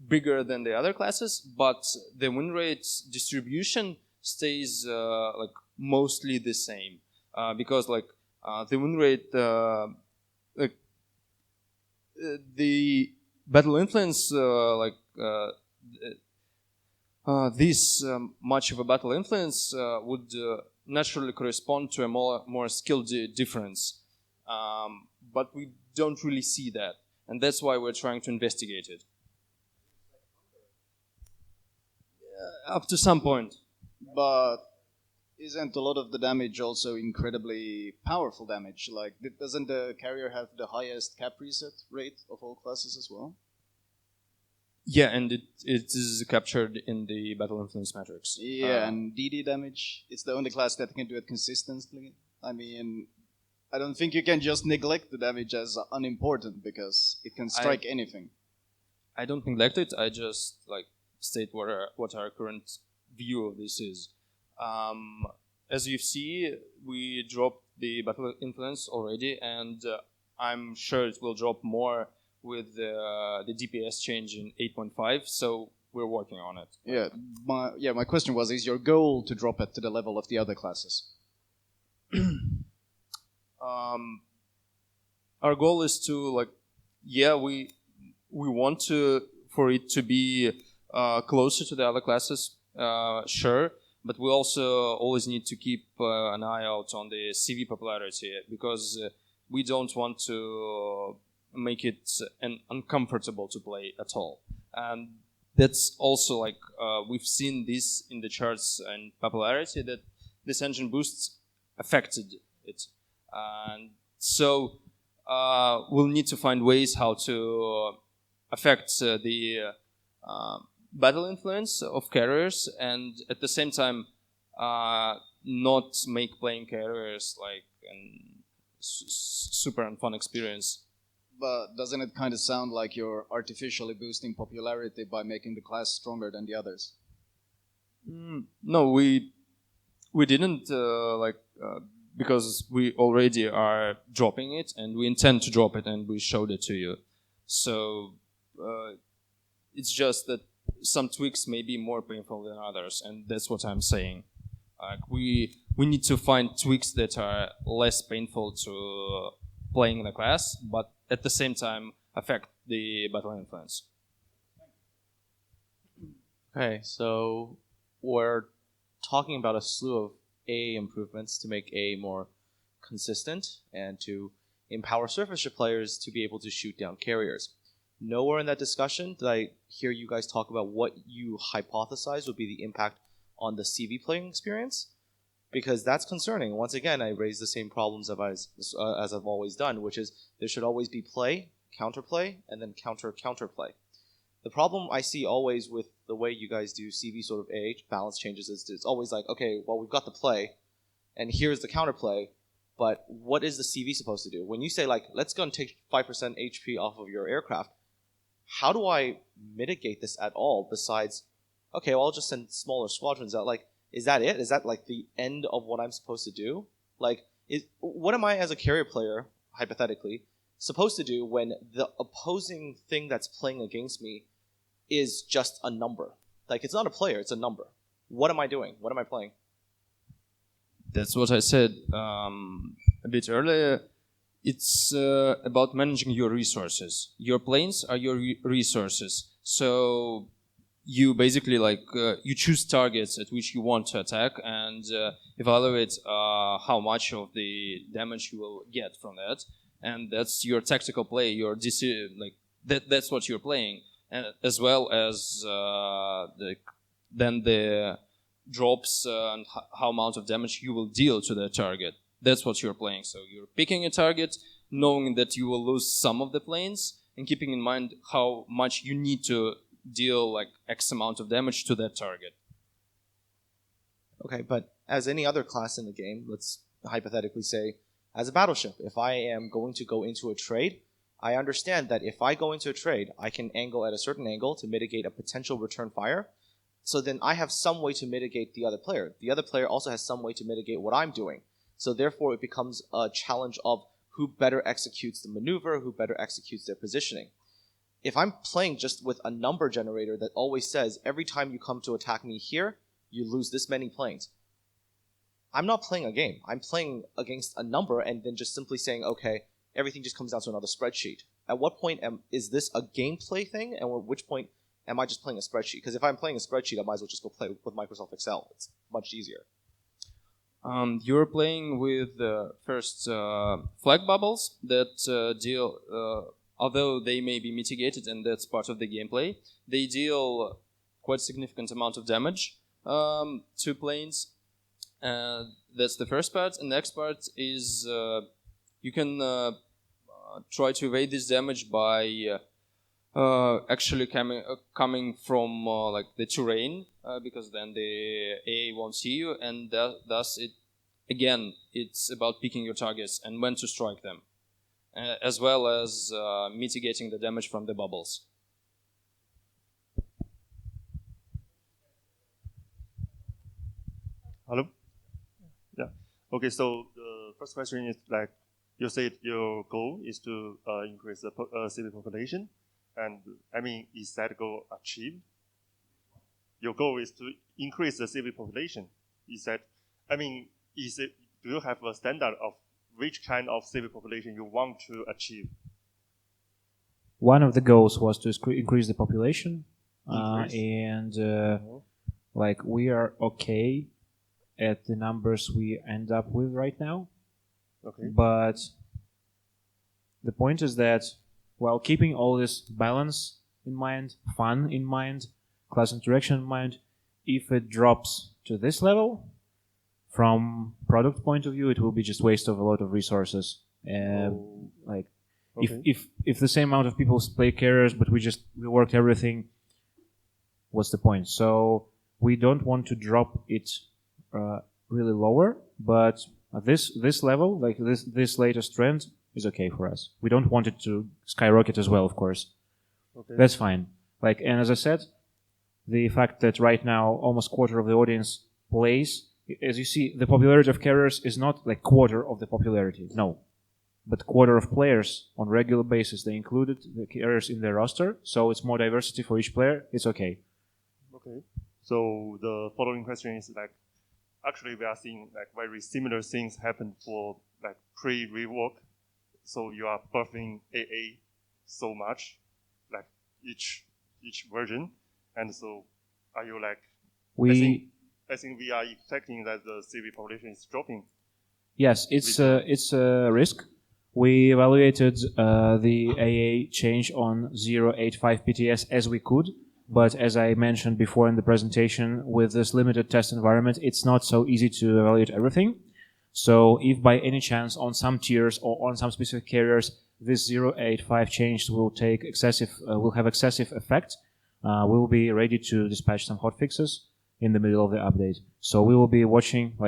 bigger than the other classes, but the win rate distribution stays like mostly the same, because like the win rate, the battle influence, this much of a battle influence would naturally correspond to a more skill difference, but we don't really see that, and that's why we're trying to investigate it. Up to some point. But isn't a lot of the damage also incredibly powerful damage? Like, doesn't the carrier have the highest cap reset rate of all classes as well? Yeah, and it is captured in the battle influence metrics. Yeah, and DD damage, it's the only class that can do it consistently. I mean, I don't think you can just neglect the damage as unimportant because it can strike anything. I don't neglect it. I just like state what our current view of this is. As you see, we dropped the battle influence already, and I'm sure it will drop more with the DPS change in 8.5. So we're working on it. My question was: is your goal to drop it to the level of the other classes? Our goal is to we want for it to be closer to the other classes, sure, but we also always need to keep an eye out on the CV popularity, because we don't want to make it uncomfortable to play at all. And that's also we've seen this in the charts and popularity, that this engine boosts affected it, and so we'll need to find ways how to affect the battle influence of carriers, and at the same time not make playing carriers like a super unfun experience. But doesn't it kind of sound like you're artificially boosting popularity by making the class stronger than the others? No, we didn't because we already are dropping it, and we intend to drop it, and we showed it to you. So it's just that some tweaks may be more painful than others, and that's what I'm saying. We need to find tweaks that are less painful to playing in the class, but at the same time affect the battle influence. Okay, so we're talking about a slew of A improvements to make A more consistent and to empower surface ship players to be able to shoot down carriers. Nowhere in that discussion did I hear you guys talk about what you hypothesize would be the impact on the CV playing experience, because that's concerning. Once again, I raise the same problems as I've always done, which is there should always be play, counterplay, and then counterplay. The problem I see always with the way you guys do CV sort of A balance changes is it's always like, okay, well, we've got the play, and here's the counterplay, but what is the CV supposed to do? When you say, like, let's go and take 5% HP off of your aircraft, how do I mitigate this at all besides, okay, well, I'll just send smaller squadrons out? Like, is that it? Is that, like, the end of what I'm supposed to do? Like, what am I as a carrier player, hypothetically, supposed to do when the opposing thing that's playing against me is just a number? Like, it's not a player, it's a number. What am I doing? What am I playing? That's what I said a bit earlier. It's about managing your resources. Your planes are your resources. So you basically you choose targets at which you want to attack and evaluate how much of the damage you will get from that. And that's your tactical play. Your that's what you're playing, and as well as the drops and how amount of damage you will deal to the target. That's what you're playing. So you're picking a target, knowing that you will lose some of the planes, and keeping in mind how much you need to deal like X amount of damage to that target. Okay, but as any other class in the game, let's hypothetically say, as a battleship, if I am going to go into a trade, I understand that if I go into a trade, I can angle at a certain angle to mitigate a potential return fire. So then I have some way to mitigate the other player. The other player also has some way to mitigate what I'm doing. So therefore, it becomes a challenge of who better executes the maneuver, who better executes their positioning. If I'm playing just with a number generator that always says, every time you come to attack me here, you lose this many planes, I'm not playing a game. I'm playing against a number and then just simply saying, okay, everything just comes down to another spreadsheet. At what point is this a gameplay thing, and at which point am I just playing a spreadsheet? Because if I'm playing a spreadsheet, I might as well just go play with Microsoft Excel. It's much easier. You're playing with first flag bubbles that deal, although they may be mitigated and that's part of the gameplay, they deal quite significant amount of damage to planes. That's the first part. And the next part is you can try to evade this damage by actually coming from like the terrain, because then the AA won't see you, and thus it's about picking your targets and when to strike them, as well as mitigating the damage from the bubbles. Hello? Yeah. Okay, so the first question is like, you said your goal is to increase the civil population. And I mean, is that goal achieved? Your goal is to increase the civil population. Is that, I mean, do you have a standard of which kind of civil population you want to achieve? One of the goals was to increase the population, like we are okay at the numbers we end up with right now. Okay. But the point is that while keeping all this balance in mind, fun in mind, class interaction in mind, if it drops to this level, from product point of view, it will be just waste of a lot of resources. Like, okay. if the same amount of people play carriers, but we reworked everything, what's the point? So we don't want to drop it really lower, but at this level, like this latest trend, is okay for us. We don't want it to skyrocket as well, of course. Okay. That's fine. Like, and as I said, the fact that right now almost quarter of the audience plays, as you see, the popularity of carriers is not like quarter of the popularity, no. But quarter of players on regular basis, they included the carriers in their roster, so it's more diversity for each player, it's okay. Okay. So the following question is like, actually we are seeing like very similar things happen for like pre-rework. So you are buffing AA so much, like each version, and so are you like? I think we are expecting that the CV population is dropping. Yes, it's a risk. We evaluated the AA change on 0.85 PTS as we could, but as I mentioned before in the presentation, with this limited test environment, it's not so easy to evaluate everything. So if by any chance on some tiers or on some specific carriers this 0.85 change will have excessive effect, we will be ready to dispatch some hotfixes in the middle of the update. So we will be watching,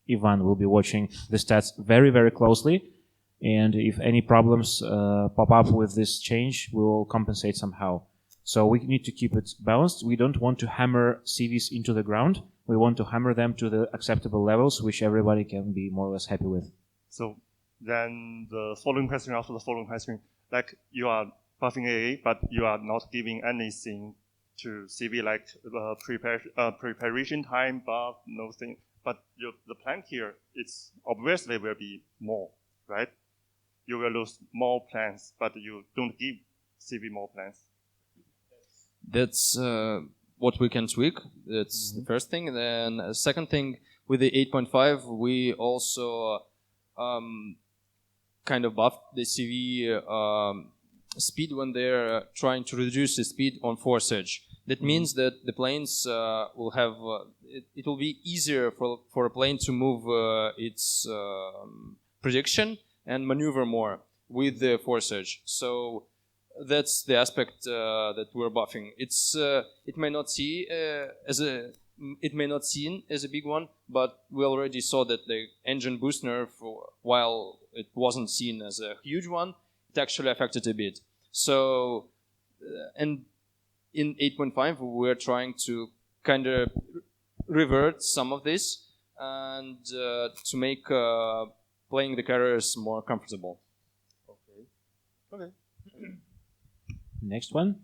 Ivan will be watching the stats very, very closely. And if any problems pop up with this change, we will compensate somehow. So we need to keep it balanced. We don't want to hammer CVs into the ground. We want to hammer them to the acceptable levels, which everybody can be more or less happy with. So then the following question after the following question, like you are buffing AA, but you are not giving anything to CV like preparation time buff, no thing. But the plan here, it's obviously will be more, right? You will lose more plans, but you don't give CV more plans. That's what we can tweak. That's the first thing. And then second thing, with the 8.5, we also kind of buffed the CV speed when they're trying to reduce the speed on force edge. That means that the planes will have, it will be easier for a plane to move its prediction and maneuver more with the force edge. So that's the aspect that we're buffing. It may not seem as a big one, but we already saw that the engine boost nerve, while it wasn't seen as a huge one, it actually affected a bit. So, and in 8.5, we're trying to kind of revert some of this and to make playing the carriers more comfortable. Okay. Next one.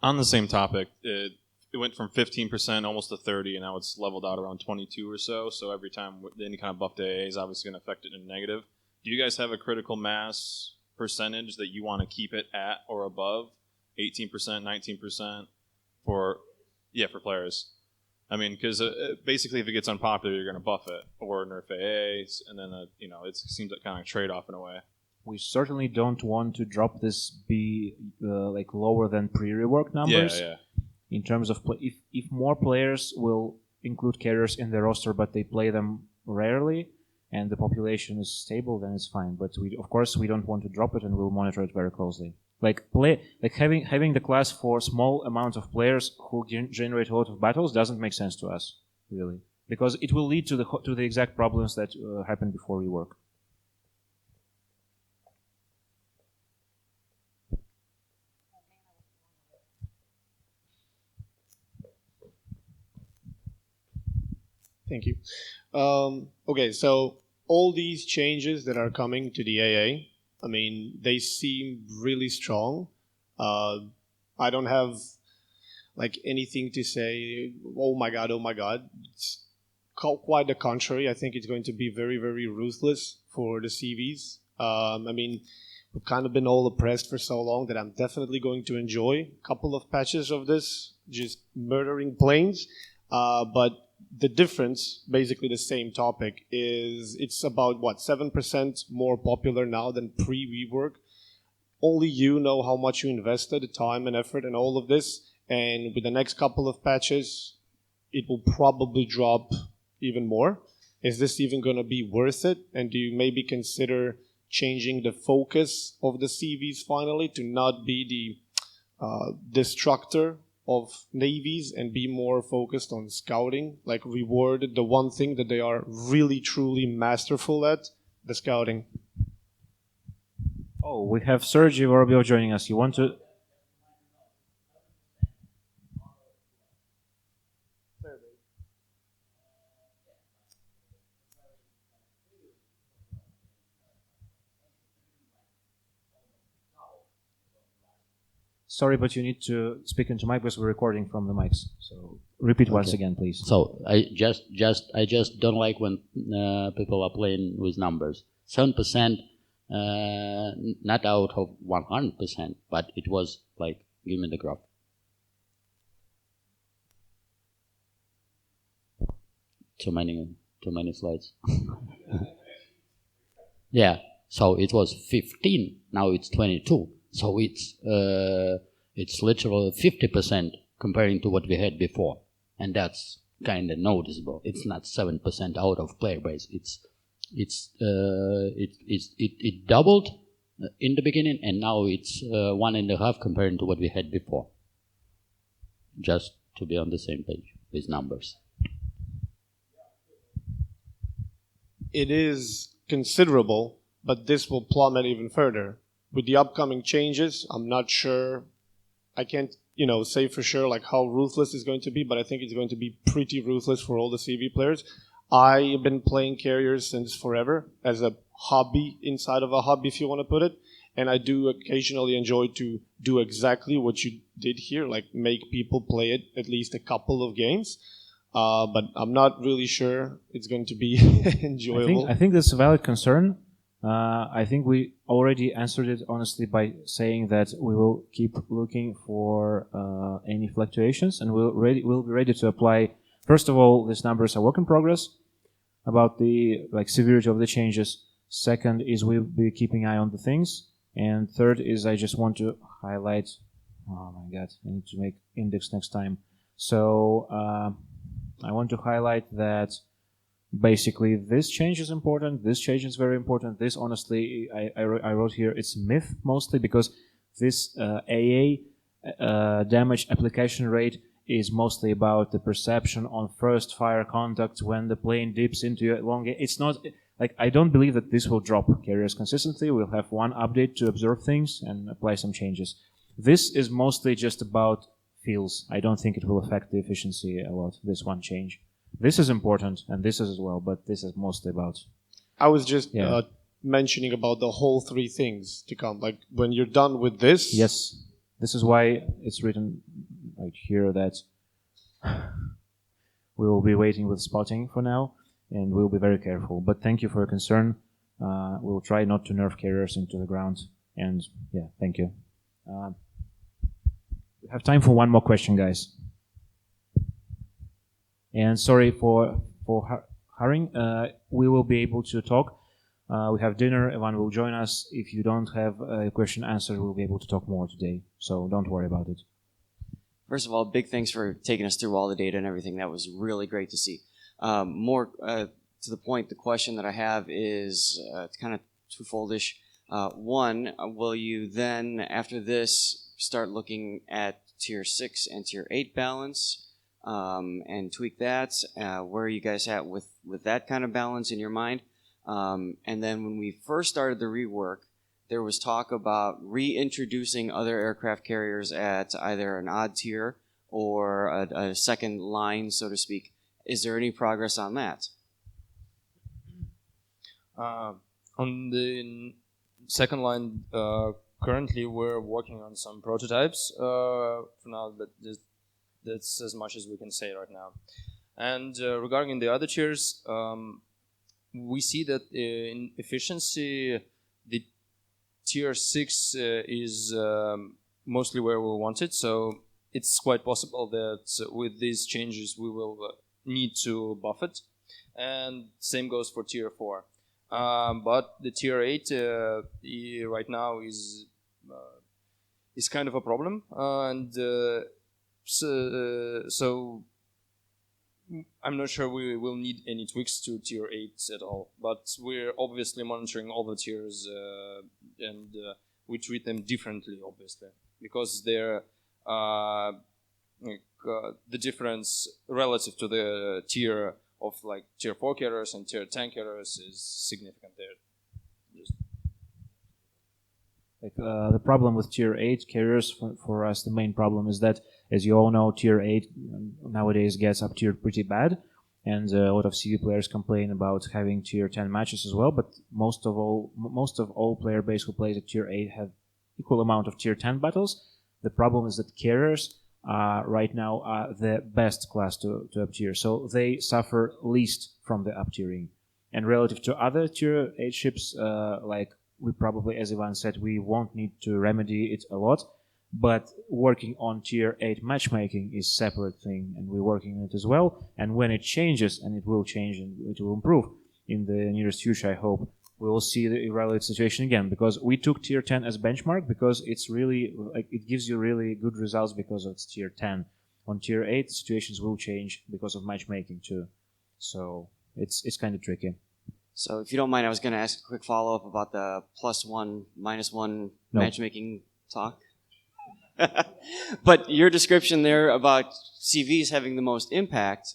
On the same topic, it went from 15% almost to 30, and now it's leveled out around 22 or so. So every time any kind of buff to AA is obviously going to affect it in a negative. Do you guys have a critical mass percentage that you want to keep it at or above? 18%, 19% for players. I mean, because basically if it gets unpopular, you're going to buff it or nerf AAs, and then it seems like kind of a trade-off in a way. We certainly don't want to drop this like lower than pre-rework numbers. Yeah. In terms of if more players will include carriers in their roster, but they play them rarely, and the population is stable, then it's fine. But of course we don't want to drop it, and we'll monitor it very closely. Having the class for small amount of players who generate a lot of battles doesn't make sense to us, really, because it will lead to the exact problems that happened before rework. Thank you. Okay, so all these changes that are coming to the AA, I mean, they seem really strong. I don't have like anything to say, oh my God. It's quite the contrary. I think it's going to be very, very ruthless for the CVs. I mean, we've kind of been all oppressed for so long that I'm definitely going to enjoy a couple of patches of this, just murdering planes. But the difference, basically the same topic, is it's about 7% more popular now than pre-rework. Only you know how much you invested, the time and effort and all of this, and with the next couple of patches it will probably drop even more. Is this even going to be worth it? And do you maybe consider changing the focus of the CVs finally to not be the destructor of navies and be more focused on scouting, like reward the one thing that they are really truly masterful at, the scouting? Oh, we have Sergey Vorobyov joining us. You want to? Sorry, but you need to speak into mic because we're recording from the mics. So repeat once again, please. So I just don't like when people are playing with numbers. 7%, not out of 100%, but it was like, give me the graph. Too many slides. Yeah. So it was 15. Now it's 22. So it's literally 50% comparing to what we had before, and that's kind of noticeable. It's not 7% out of player base. It doubled in the beginning, and now it's 1.5 comparing to what we had before. Just to be on the same page with numbers. It is considerable, but this will plummet even further. With the upcoming changes, I'm not sure. I can't, say for sure like how ruthless it's going to be, but I think it's going to be pretty ruthless for all the CV players. I've been playing carriers since forever as a hobby inside of a hobby, if you want to put it. And I do occasionally enjoy to do exactly what you did here, like make people play it at least a couple of games. But I'm not really sure it's going to be enjoyable. I think that's a valid concern. I think we already answered it honestly by saying that we will keep looking for any fluctuations, and we'll be ready to apply. First of all, these numbers are work in progress about the severity of the changes. Second is we'll be keeping eye on the things, and third is I just want to highlight. Oh my God, I need to make index next time. So I want to highlight that. Basically, this change is important. This change is very important. This, honestly, I wrote here, it's myth mostly because this AA damage application rate is mostly about the perception on first fire contact when the plane dips into a long game. It's not I don't believe that this will drop carriers consistently. We'll have one update to observe things and apply some changes. This is mostly just about feels. I don't think it will affect the efficiency a lot, this one change. This is important, and this is as well, but this is mostly about... I was just mentioning about the whole three things to come. Like, when you're done with this... Yes. This is why it's written here that we will be waiting with spotting for now, and we'll be very careful. But thank you for your concern. We will try not to nerf carriers into the ground, and thank you. We have time for one more question, guys. And sorry for hurrying. We will be able to talk. We have dinner. Ivan will join us. If you don't have a question answered, we'll be able to talk more today. So don't worry about it. First of all, big thanks for taking us through all the data and everything. That was really great to see. More to the point, the question that I have is kind of twofoldish. One, will you then, after this, start looking at Tier 6 and Tier 8 balance? And tweak that. Where are you guys at with that kind of balance in your mind? And then when we first started the rework, there was talk about reintroducing other aircraft carriers at either an odd tier or a second line, so to speak. Is there any progress on that? On the second line, currently we're working on some prototypes. For now, that's as much as we can say right now. And regarding the other tiers, we see that in efficiency, the tier 6 is mostly where we want it. So it's quite possible that with these changes, we will need to buff it. And same goes for tier 4. But the tier 8 right now is kind of a problem. So I'm not sure we will need any tweaks to tier 8 at all, but we're obviously monitoring all the tiers and we treat them differently, obviously, because they're the difference relative to the tier of tier 4 carriers and tier 10 carriers is significant there. The problem with tier 8 carriers for us, the main problem is that, as you all know, tier 8 nowadays gets up tiered pretty bad, and a lot of CV players complain about having tier 10 matches as well, but most of all player base who plays at tier 8 have equal amount of tier 10 battles. The problem is that carriers right now are the best class to up tier, so they suffer least from the up tiering. And relative to other tier 8 ships, like we probably, as Ivan said, we won't need to remedy it a lot. But working on tier 8 matchmaking is a separate thing, and we're working on it as well. And when it changes, and it will change and it will improve in the nearest future, I hope, we will see the irrelevant situation again. Because we took tier 10 as benchmark because it's really, like, it gives you really good results because it's tier 10. On tier 8, situations will change because of matchmaking too. So it's kind of tricky. So if you don't mind, I was going to ask a quick follow-up about the +1, -1 matchmaking talk. But your description there about CVs having the most impact,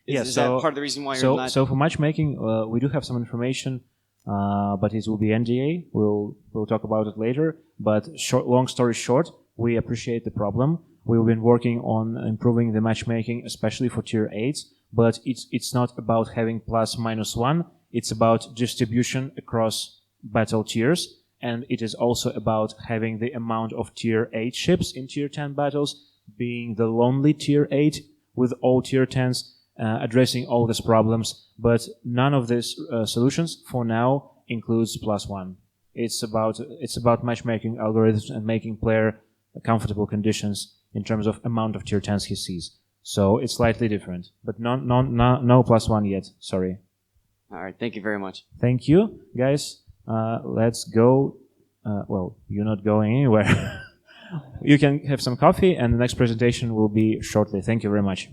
is that part of the reason why you're not... So for matchmaking, we do have some information, but it will be NDA. We'll talk about it later. But long story short, we appreciate the problem. We've been working on improving the matchmaking, especially for tier 8s. But it's not about having +-1. It's about distribution across battle tiers. And it is also about having the amount of tier 8 ships in tier 10 battles being the lonely tier 8 with all tier 10s addressing all these problems. But none of these solutions for now includes +1. It's about matchmaking algorithms and making player comfortable conditions in terms of amount of tier 10s he sees. So it's slightly different, but no +1 yet. Sorry. All right. Thank you very much. Thank you, guys. Let's go. Well, you're not going anywhere. You can have some coffee, and the next presentation will be shortly. Thank you very much.